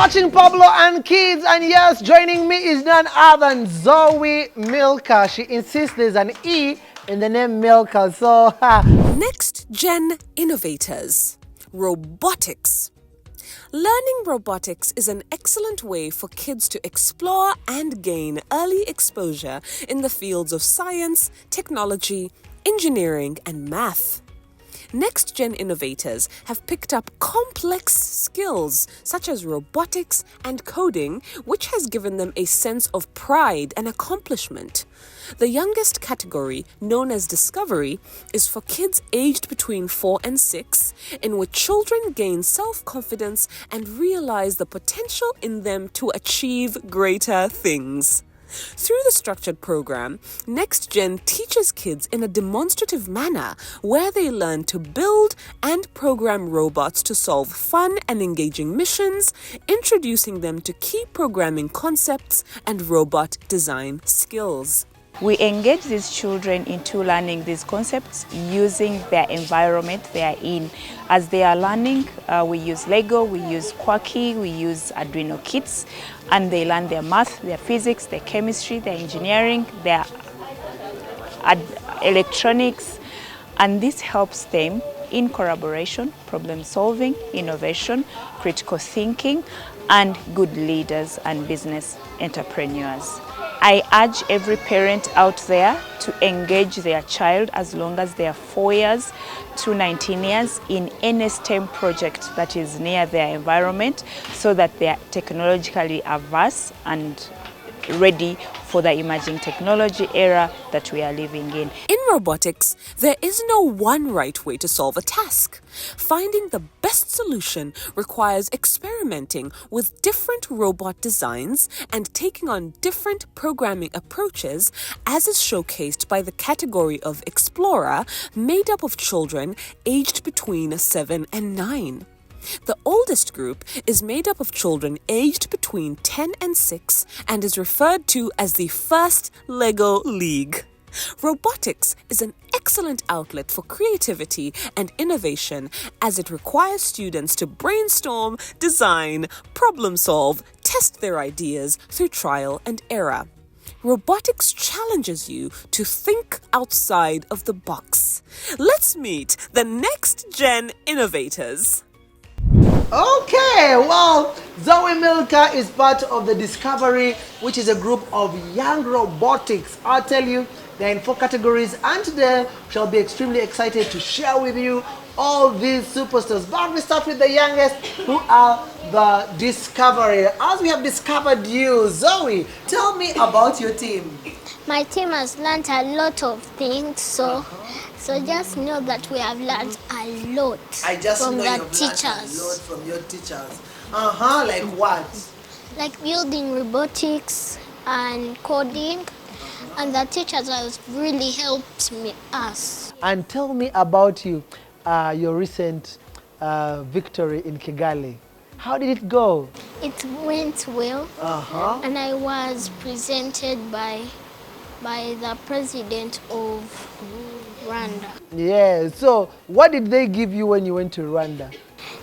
watching Pablo and Kids, and yes, joining me is none other than Zoe Milka. She insists there's an E in the name Milka, so Nextgen Innovators. Robotics. Learning robotics is an excellent way for kids to explore and gain early exposure in the fields of science, technology, engineering, and math. Nextgen Innovators have picked up complex skills such as robotics and coding, which has given them a sense of pride and accomplishment. The youngest category, known as Discovery, is for kids aged between 4 and 6, in which children gain self-confidence and realize the potential in them to achieve greater things. Through the structured program, Nextgen teaches kids in a demonstrative manner where they learn to build and program robots to solve fun and engaging missions, introducing them to key programming concepts and robot design skills. We engage these children into learning these concepts using their environment they are in. As they are learning, we use Lego, we use Quirky, we use Arduino kits, and they learn their math, their physics, their chemistry, their engineering, their electronics, and this helps them in collaboration, problem solving, innovation, critical thinking, and good leaders and business entrepreneurs. I urge every parent out there to engage their child as long as they are 4 years to 19 years in any STEM project that is near their environment so that they are technologically averse and ready for the emerging technology era that we are living in. In robotics, there is no one right way to solve a task. Finding the best solution requires experimenting with different robot designs and taking on different programming approaches, as is showcased by the category of Explorer, made up of children aged between 7 and 9. The oldest group is made up of children aged between 10 and 6 and is referred to as the First Lego League. Robotics is an excellent outlet for creativity and innovation as it requires students to brainstorm, design, problem solve, test their ideas through trial and error. Robotics challenges you to think outside of the box. Let's meet the Nextgen Innovators. okay, well, Zoe Milka is part of the Discovery, which is a group of young robotics. I'll tell you, they're in 4 categories, and today we shall be extremely excited to share with you all these superstars. But we start with the youngest, who are the Discovery. As we have discovered you, Zoe, tell me about your team. My team has learned a lot of things, so just know that we have learned a lot from the teachers. A lot from your teachers. Like what? Like building robotics and coding, and the teachers have really helped us. And tell me about you, your recent victory in Kigali. How did it go? It went well, and I was presented by the president of Rwanda. Yeah, so what did they give you when you went to Rwanda?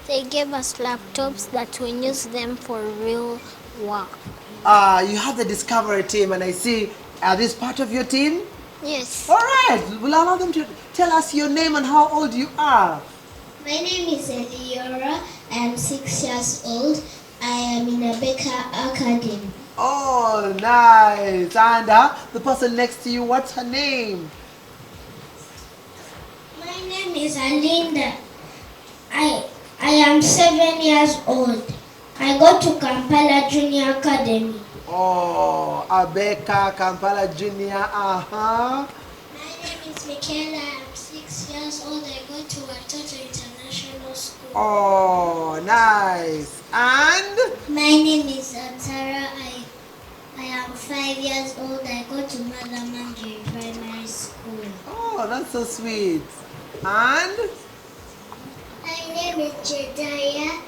They gave us laptops that we use them for real work. You have the Discovery team, and I see, are this part of your team? Yes. All right, we'll allow them to tell us your name and how old you are. My name is Eliora. I am 6 years old. I am in a Baker Academy. Oh, nice. And the person next to you, what's her name? My name is Alinda. I am 7 years old. I go to Kampala Junior Academy. Oh, Abeka Kampala Junior. My name is Michaela. I am 6 years old. I go to Watoto International School. Oh, nice. And? My name is Antara. I am 5 years old. I go to Mother Manjari Primary School. Oh, that's so sweet. And? My name is Jedaya.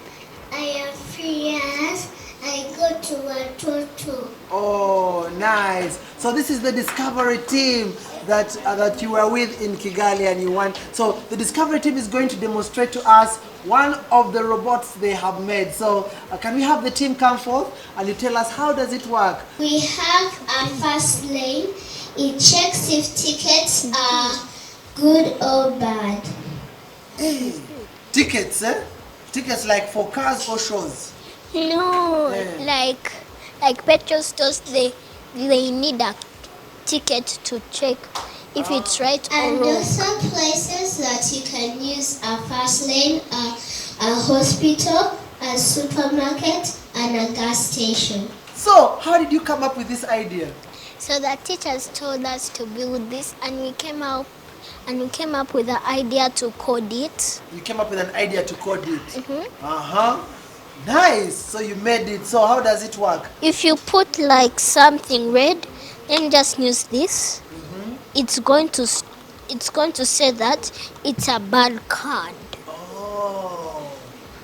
I am 3 years. I go to Watoto. Oh, nice. So So this is the discovery team that you were with in Kigali and you want. So the discovery team is going to demonstrate to us one of the robots they have made. So can we have the team come forth and you tell us how does it work? We have a fast lane. It checks if tickets are good or bad. Tickets, eh? Tickets like for cars or shows? No, like petrol stores, they need a ticket to check if it's right or And wrong. there are some places that you can use a fast lane, a hospital, a supermarket, and a gas station. So how did you come up with this idea? So the teachers told us to build this, and we came up with the idea to code it. You came up with an idea to code it. Nice. So you made it. So how does it work? If you put like something red, then just use this. It's going to say that it's a bad card. Oh.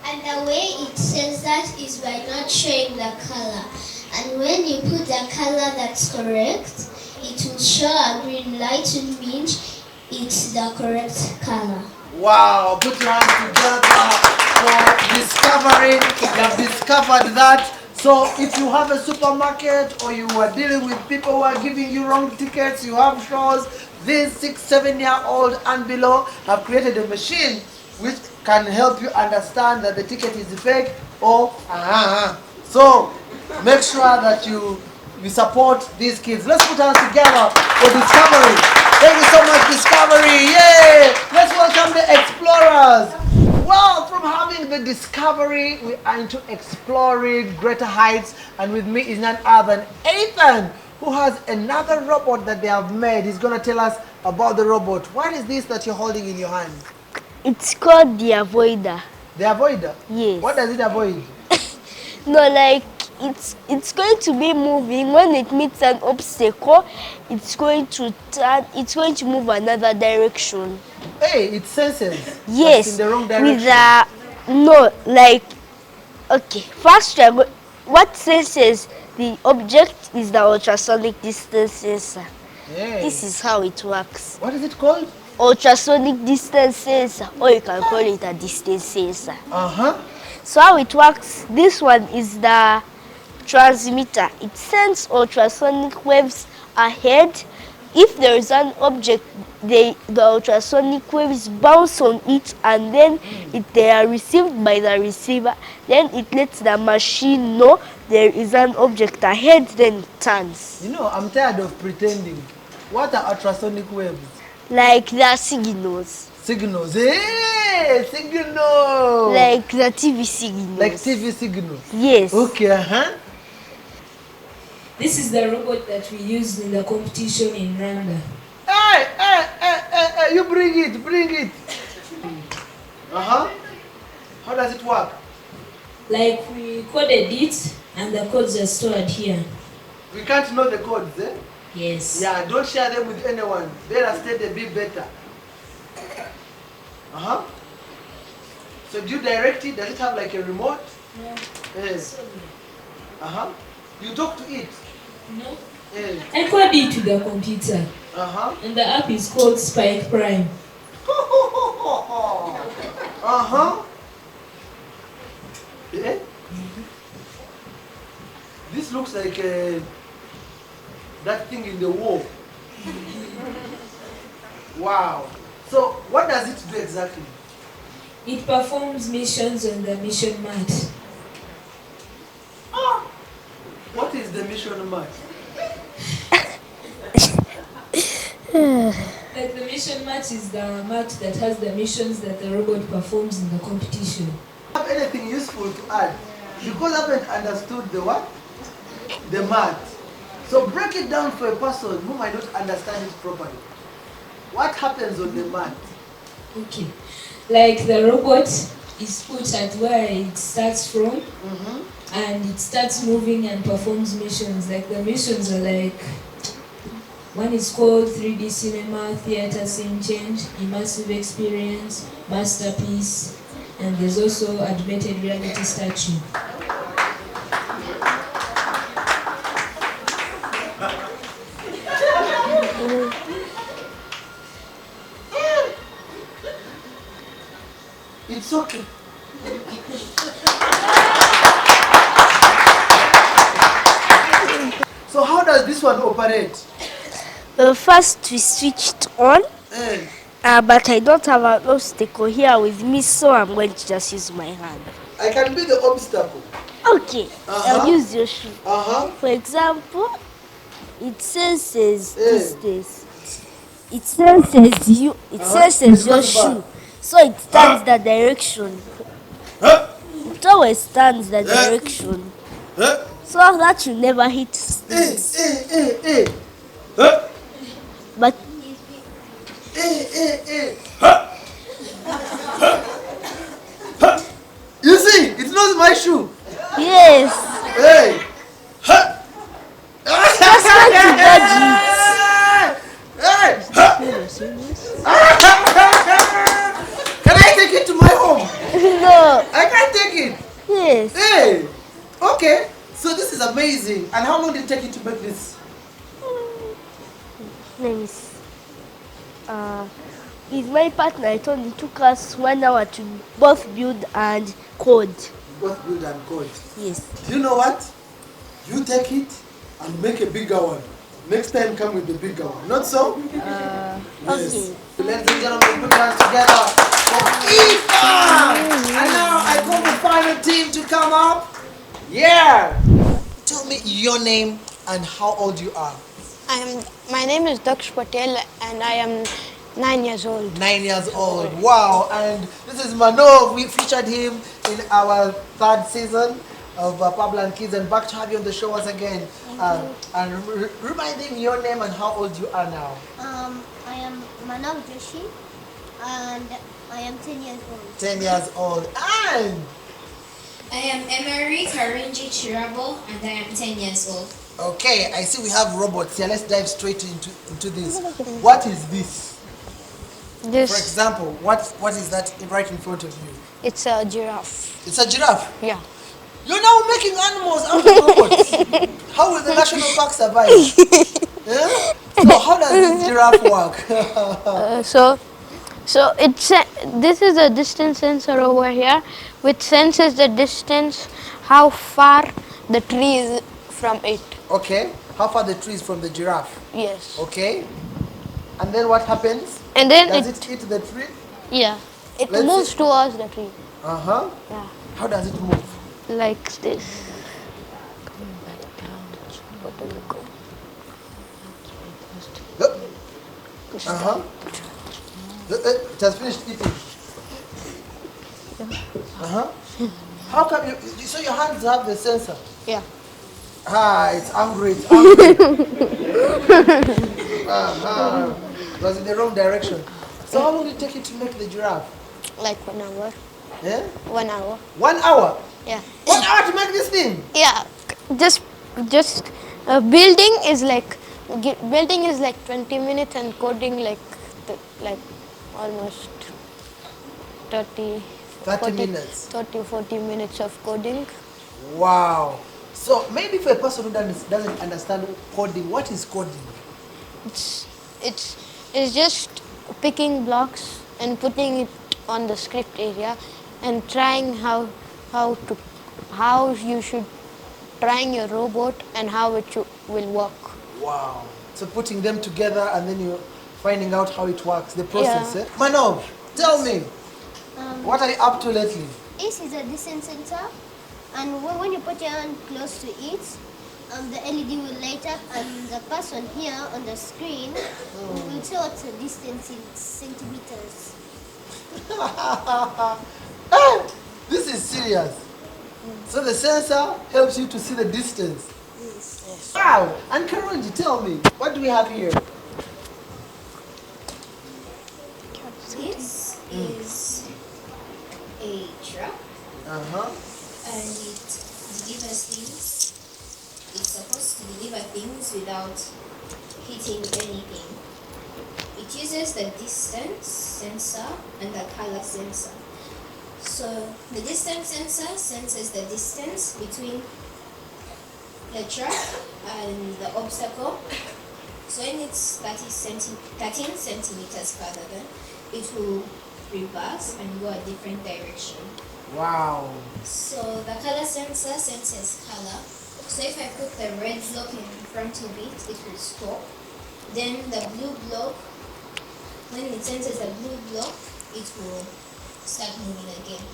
And the way it says that is by not showing the color. And when you put the color that's correct, it will show a green light, which means it's the correct color. Wow, put your hands together for discovering. You have discovered that. So if you have a supermarket or you are dealing with people who are giving you wrong tickets, you have shows, these 6-7-year-old and below have created a machine which can help you understand that the ticket is fake or So make sure that you support these kids. Let's put hands together for Discovery. Thank you so much, Discovery. Yay! Let's welcome the explorers. Well, from having the discovery, we are into exploring greater heights. And with me is none other than Ethan, who has another robot that they have made. He's going to tell us about the robot. What is this that you're holding in your hand? It's called the avoider. The avoider? Yes. What does it avoid? No, like it's going to be moving. When it meets an obstacle, it's going to turn. It's going to move another direction. Hey, it senses. Yes. That's in the wrong direction. With a no, like okay. First, what senses the object is the ultrasonic distance sensor. Hey. This is how it works. What is it called? Ultrasonic distance sensor, or you can call it a distance sensor. So how it works, this one is the transmitter. It sends ultrasonic waves ahead. If there is an object, the ultrasonic waves bounce on it, and then they are received by the receiver. Then it lets the machine know there is an object ahead, then it turns. You know, I'm tired of pretending. What are ultrasonic waves? Like the signals. Signals. Hey, signals. Like the TV signals. Like TV signals. Yes. Okay, This is the robot that we used in the competition in Rwanda. Hey, you bring it. How does it work? Like we coded it and the codes are stored here. We can't know the codes, eh? Yes. Yeah, don't share them with anyone. Better stay a bit better. So do you direct it? Does it have like a remote? No. Yes. You talk to it? No. Yes. I coded it to the computer. And the app is called Spike Prime. Yeah? This looks like that thing in the wall. Wow. So what does it do exactly? It performs missions on the mission mat. What is the mission mat? Like the mission mat is the mat that has the missions that the robot performs in the competition. Have anything useful to add? Because I haven't understood the what? The mat. So break it down for a person who might not understand it properly. What happens on the mat? Okay. Like the robot is put at where it starts from, and it starts moving and performs missions. Like the missions are like, one is called 3D cinema, theater scene change, immersive experience, masterpiece, and there's also augmented reality statue. It's okay. So how does this one operate? First we switch it on, Eh, but I don't have an obstacle here with me, so I'm going to just use my hand. I can be the obstacle. Okay, I'll use your shoe. Uh-huh. For example, it says this. It says you. It says It's your not shoe. So it stands the direction. It always stands the direction. So that you never hit things. But You see, it's not my shoe. yes, Hey. just want to dodge Hey. Can I take it to my home? it. No. I can't take it. Yes. Hey. Okay. So this is amazing. And how long did it take you to make this? Let me see. With my partner, it only took us 1 hour to both build and code. Both build and code. Yes. Do you know what? You take it and make a bigger one. Next time come with the bigger one. Not so? Okay. Ladies and gentlemen, put your hands together for Eva! And now I call the final team to come up. Yeah! Tell me your name and how old you are. My name is Daksh Patel and I am 9 years old. 9 years old. Wow! And this is Manov. We featured him in our 3rd season of Pablo and Kids, and back to have you on the show once again. And remind him your name and how old you are now. I am Manav Joshi and I am 10 years old. 10 years old. And I am Emery Karinji Chirabo and I am 10 years old. okay, I see we have robots here. Let's dive straight into this. What is this? For This example, what is that right in front of you? it's a giraffe. It's a giraffe. Yeah. You're now making animals out of robots. How will the national park survive? Yeah? So how does this giraffe work? So this is a distance sensor over here, which senses the distance, how far the tree is from it. Okay, how far the tree is from the giraffe? Yes. Okay, and then what happens? And then Does it hit the tree? it Let's moves see. towards the tree. Uh-huh. Yeah. How does it move? Like this. Uh-huh. It has finished eating. Uh-huh. How come so your hands have the sensor? Yeah. Ah, it's angry, it's angry. It was in the wrong direction. So how long did it take you to make the giraffe? Like 1 hour. Yeah? 1 hour. 1 hour? Yeah. 1 hour to make this thing? Yeah. Just building is like 20 minutes and coding like almost 30 30 minutes. 40 minutes of coding. Wow. So maybe for a person who doesn't understand coding, what is coding? It's just picking blocks and putting it on the script area and trying how you should trying your robot and how it will work. Wow. So putting them together and then you're finding out how it works, the process. Yeah. Eh? Manov, tell me, what are you up to lately? This is a distance sensor, and when you put your hand close to it, the LED will light up, and the person here on the screen will show what's the distance in centimeters. This is serious. So the sensor helps you to see the distance. Yes. Wow. And Karonji, tell me, what do we have here? This is a truck Uh-huh. and it delivers things. It's supposed to deliver things without hitting anything. It uses the distance sensor and the color sensor. So the distance sensor senses the distance between the truck and the obstacle. So when it's 13 centimeters further, then it will reverse and go a different direction. Wow. So the color sensor senses color. So if I put the red block in front of it, it will stop. Then the blue block, when it senses the blue block, it will start moving again.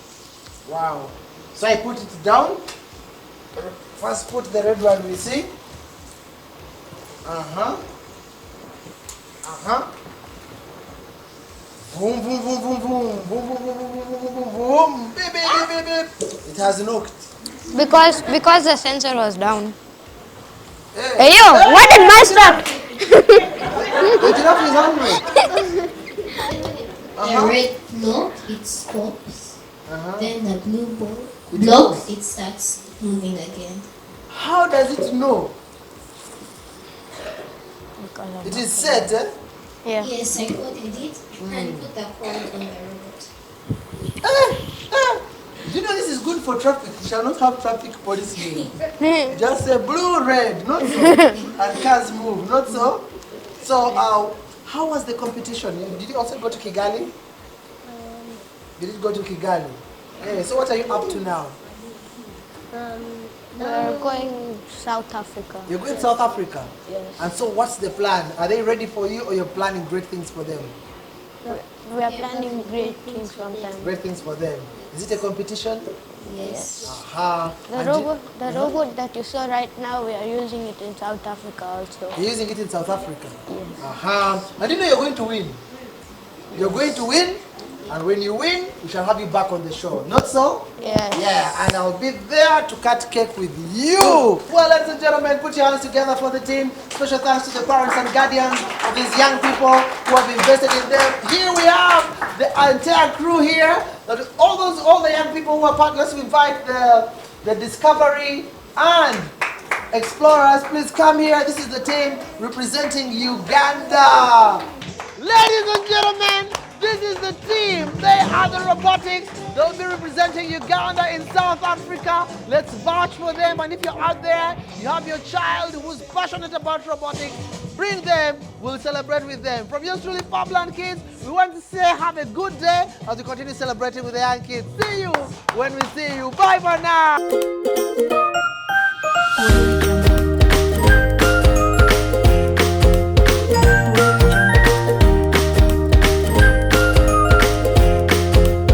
Wow. So I put it down. First put the red one, we see. Boom, boom, boom, boom, boom, boom, boom, boom, boom, boom, boom, boom, boom, beep, beep, beep, beep, beep. It has knocked. Because the sensor was down. Hey, Hey yo, what did my stop? the giraffe is hungry. The red block, it stops. Then the blue It block, moves. it starts moving again. How does it know? It is set, eh? Yeah. Yes, I coded it and put the code on the robot. Do you know this is good for traffic? You shall not have traffic police here. Just say blue, red, not so. And cars move, not so. So, how was the competition? Did you also go to Kigali? Did you go to Kigali? Yeah, so what are you up to now? We're going South Africa. You're going to South Africa? Yes. And so what's the plan? Are they ready for you or you're planning great things for them? We are planning great things from them. Great things for them. Is it a competition? Yes. Aha. The robot that you saw right now, we are using it in South Africa also. You're using it in South Africa? Yes. Aha. And you know you're going to win. You're going to win, and when you win, we shall have you back on the show. Not so? Yes. Yeah, and I'll be there to cut cake with you. Well, ladies and gentlemen, put your hands together for the team. Special thanks to the parents and guardians of these young people who have invested in them. Here we have the entire crew here. All the young people who are partners, we invite the Discovery and Explorers. Please come here. This is the team representing Uganda. Ladies and gentlemen, this is the team. They are the robotics. They'll be representing Uganda in South Africa. Let's vouch for them. And if you're out there, you have your child who's passionate about robotics, bring them. We'll celebrate with them. From yours truly, Pablo and kids, we want to say have a good day as we continue celebrating with the young kids. See you when we see you. Bye for now.